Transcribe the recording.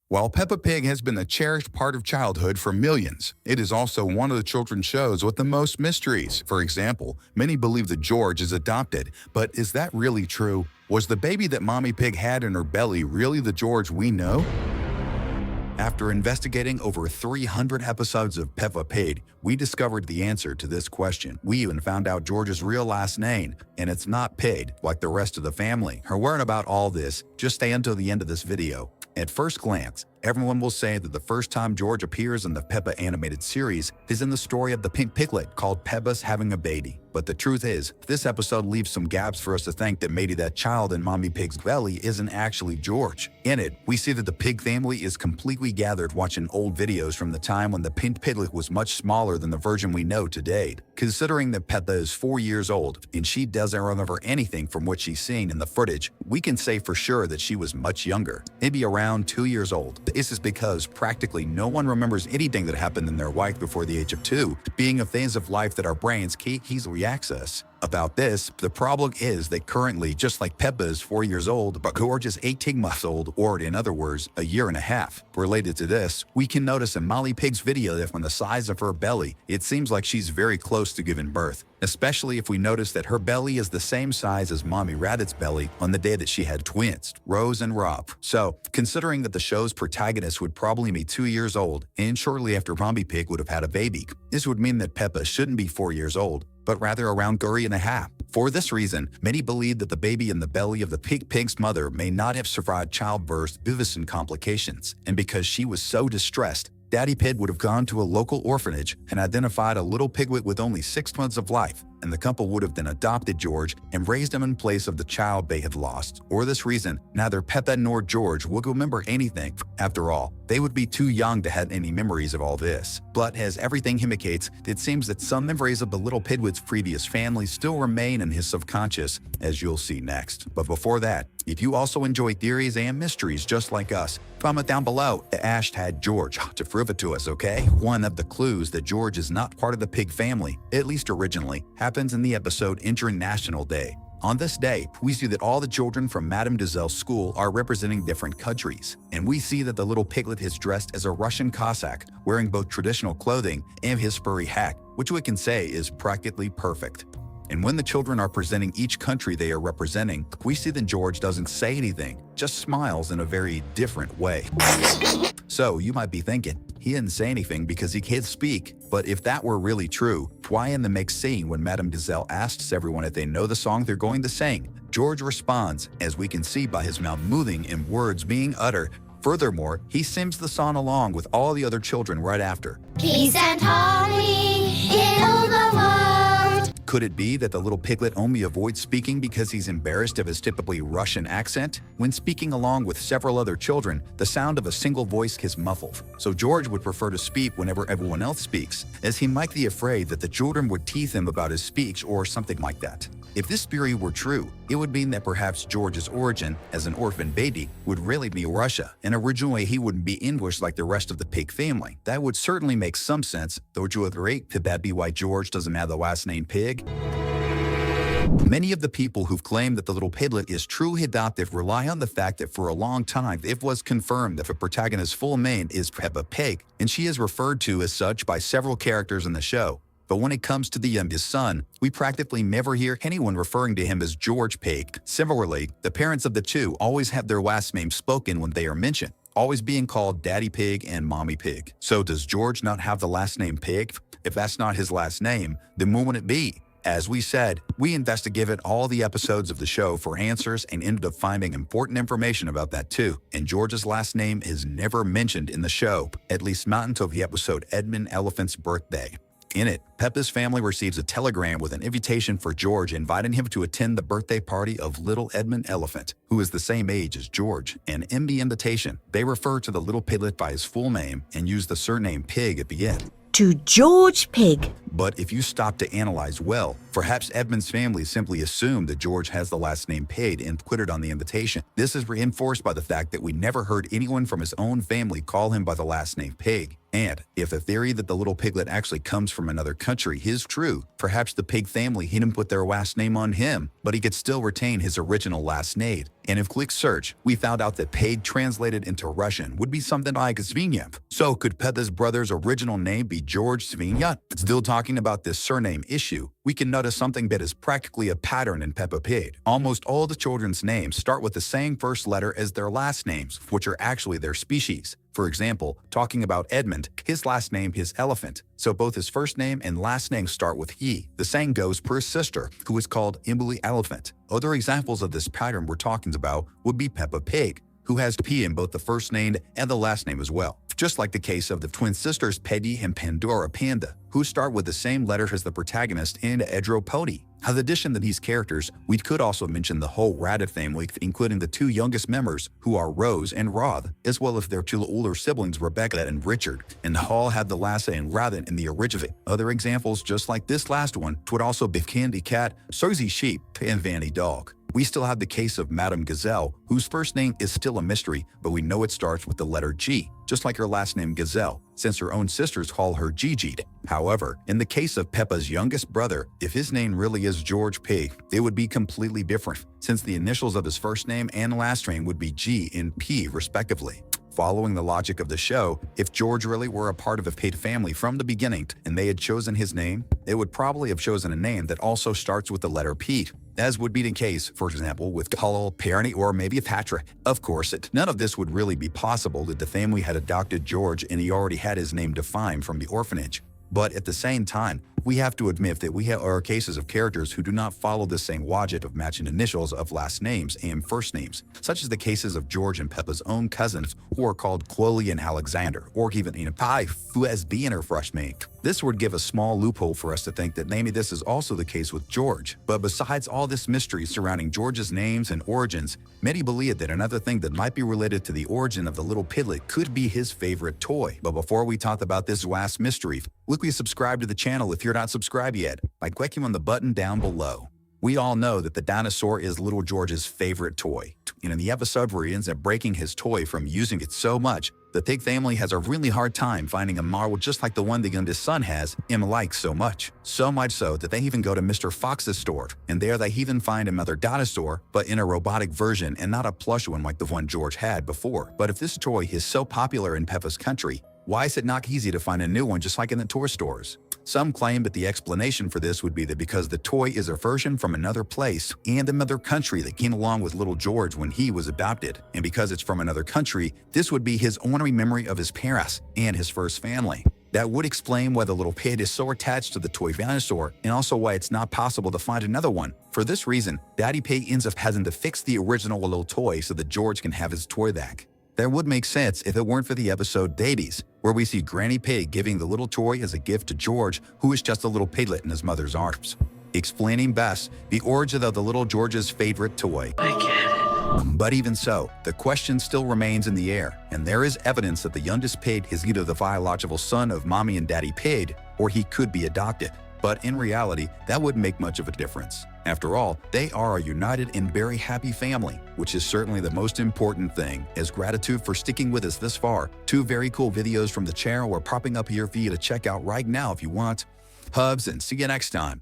While Peppa Pig has been a cherished part of childhood for millions, it is also one of the children's shows with the most mysteries. For example, many believe that George is adopted, but is that really true? Was the baby that Mommy Pig had in her belly really the George we know? After investigating over 300 episodes of Peppa Pig, we discovered the answer to this question. We even found out George's real last name, and it's not Pig, like the rest of the family. Her word about all this, just stay until the end of this video. At first glance, everyone will say that the first time George appears in the Peppa animated series is in the story of the pink piglet called Peppa's Having a Baby. But the truth is, this episode leaves some gaps for us to think that maybe that child in Mommy Pig's belly isn't actually George. In it, we see that the pig family is completely gathered watching old videos from the time when the pink piglet was much smaller than the version we know today. Considering that Peppa is 4 years old and she doesn't remember anything from what she's seen in the footage, we can say for sure that she was much younger, maybe around 2 years old. This is because practically no one remembers anything that happened in their life before the age of 2, being a phase of life that our brains can't easily access. About this, the problem is that currently, just like Peppa is 4 years old, but George is 18 months old, or in other words, a year and a half. Related to this, we can notice in Mommy Pig's video that from the size of her belly, it seems like she's very close to giving birth, especially if we notice that her belly is the same size as Mommy Rabbit's belly on the day that she had twins, Rose and Rob. So, considering that the show's protagonist would probably be 2 years old, and shortly after Mommy Pig would have had a baby, this would mean that Peppa shouldn't be 4 years old, but rather around 3.5. For this reason, many believe that the baby in the belly of the pig's mother may not have survived childbirth due to some complications, and because she was so distressed, Daddy Pig would have gone to a local orphanage and identified a little piglet with only 6 months of life, and the couple would have then adopted George and raised him in place of the child they had lost. For this reason, neither Peppa nor George would remember anything. After all, they would be too young to have any memories of all this. But as everything indicates, it seems that some memories of the little piglet's previous family still remain in his subconscious, as you'll see next. But before that, if you also enjoy theories and mysteries just like us, comment down below the hashtag George to prove it to us, okay? One of the clues that George is not part of the pig family, at least originally, happens in the episode International Day. On this day, we see that all the children from Madame Giselle's school are representing different countries, and we see that the little piglet is dressed as a Russian Cossack, wearing both traditional clothing and his furry hat, which we can say is practically perfect. And when the children are presenting each country they are representing, we see that George doesn't say anything, just smiles in a very different way. So you might be thinking, he didn't say anything because he can't speak. But if that were really true, why in the next scene when Madame Giselle asks everyone if they know the song they're going to sing, George responds, as we can see by his mouth moving and words being uttered. Furthermore, he sings the song along with all the other children right after. Peace and harmony in all the world. Could it be that the little piglet only avoids speaking because he's embarrassed of his typically Russian accent? When speaking along with several other children, the sound of a single voice is muffled, so George would prefer to speak whenever everyone else speaks, as he might be afraid that the children would tease him about his speech or something like that. If this theory were true, it would mean that perhaps George's origin as an orphan baby would really be Russia, and originally he wouldn't be English like the rest of the pig family. That would certainly make some sense, though would you agree? Could that be why George doesn't have the last name Pig? Many of the people who've claimed that the little piglet is truly adopted rely on the fact that for a long time it was confirmed that the protagonist's full name is Peppa Pig, and she is referred to as such by several characters in the show. But when it comes to the youngest son, we practically never hear anyone referring to him as George Pig. Similarly, the parents of the two always have their last name spoken when they are mentioned, always being called Daddy Pig and Mommy Pig. So does George not have the last name Pig? If that's not his last name, then what would it be? As we said, we investigated all the episodes of the show for answers and ended up finding important information about that too. And George's last name is never mentioned in the show, at least not until the episode Edmund Elephant's Birthday. In it, Peppa's family receives a telegram with an invitation for George inviting him to attend the birthday party of little Edmund Elephant, who is the same age as George. And in the invitation, they refer to the little piglet by his full name and use the surname Pig at the end. To George Pig. But if you stop to analyze well, perhaps Edmund's family simply assumed that George has the last name Pig and put it on the invitation. This is reinforced by the fact that we never heard anyone from his own family call him by the last name Pig. And if the theory that the little piglet actually comes from another country is true, perhaps the pig family didn't put their last name on him, but he could still retain his original last name. And if click search, we found out that Pig translated into Russian would be something like Svinya. So could Peppa's brother's original name be George Svinya? Still talking about this surname issue, we can notice something that is practically a pattern in Peppa Pig. Almost all the children's names start with the same first letter as their last names, which are actually their species. For example, talking about Edmund, his last name is Elephant, so both his first name and last name start with E. The same goes for his sister, who is called Emily Elephant. Other examples of this pattern we're talking about would be Peppa Pig, who has P in both the first name and the last name as well. Just like the case of the twin sisters Peggy and Pandora Panda, who start with the same letter as the protagonist in Edro Pony. In addition to these characters, we could also mention the whole Rabbit family, including the two youngest members, who are Rose and Rod, as well as their two older siblings Rebecca and Richard, and all had the last name Rabbit in the original. Other examples, just like this last one, would also be Candy Cat, Susie Sheep, and Vanny Dog. We still have the case of Madame Gazelle, whose first name is still a mystery, but we know it starts with the letter G, just like her last name Gazelle, since her own sisters call her Gigi. However, in the case of Peppa's youngest brother, if his name really is George Pig, it would be completely different, since the initials of his first name and last name would be G and P respectively. Following the logic of the show, if George really were a part of a Pig family from the beginning and they had chosen his name, they would probably have chosen a name that also starts with the letter P, as would be the case, for example, with Cullel, Perny, or maybe Patrick. Of course, none of this would really be possible if the family had adopted George and he already had his name defined from the orphanage. But at the same time, we have to admit that we are cases of characters who do not follow the same logic of matching initials of last names and first names, such as the cases of George and Peppa's own cousins who are called Chloe and Alexander, or even Pai, who has B in her first name. This would give a small loophole for us to think that maybe this is also the case with George. But besides all this mystery surrounding George's names and origins, many believe that another thing that might be related to the origin of the little piglet could be his favorite toy. But before we talk about this last mystery, quickly subscribe to the channel if you're not subscribed yet by clicking on the button down below. We all know that the dinosaur is little George's favorite toy, and in the episode where he ends up breaking his toy from using it so much, the Pig family has a really hard time finding a model just like the one the youngest son has and likes so much. So much so that they even go to Mr. Fox's store, and there they even find another dinosaur, but in a robotic version and not a plush one like the one George had before. But if this toy is so popular in Peppa's country, why is it not easy to find a new one just like in the toy stores? Some claim that the explanation for this would be that because the toy is a version from another place and another country that came along with little George when he was adopted, and because it's from another country, this would be his honorary memory of his parents and his first family. That would explain why the little pig is so attached to the toy dinosaur, and also why it's not possible to find another one. For this reason, Daddy Pig ends up having to fix the original little toy so that George can have his toy back. That would make sense if it weren't for the episode Babies, where we see Granny Pig giving the little toy as a gift to George, who is just a little piglet in his mother's arms, explaining best the origin of the little George's favorite toy. I get it. But even so, the question still remains in the air, and there is evidence that the youngest pig is either the biological son of Mommy and Daddy Pig, or he could be adopted. But in reality, that wouldn't make much of a difference. After all, they are a united and very happy family, which is certainly the most important thing. As gratitude for sticking with us this far, 2 very cool videos from the channel are popping up here for you to check out right now if you want. Hubs, and see you next time.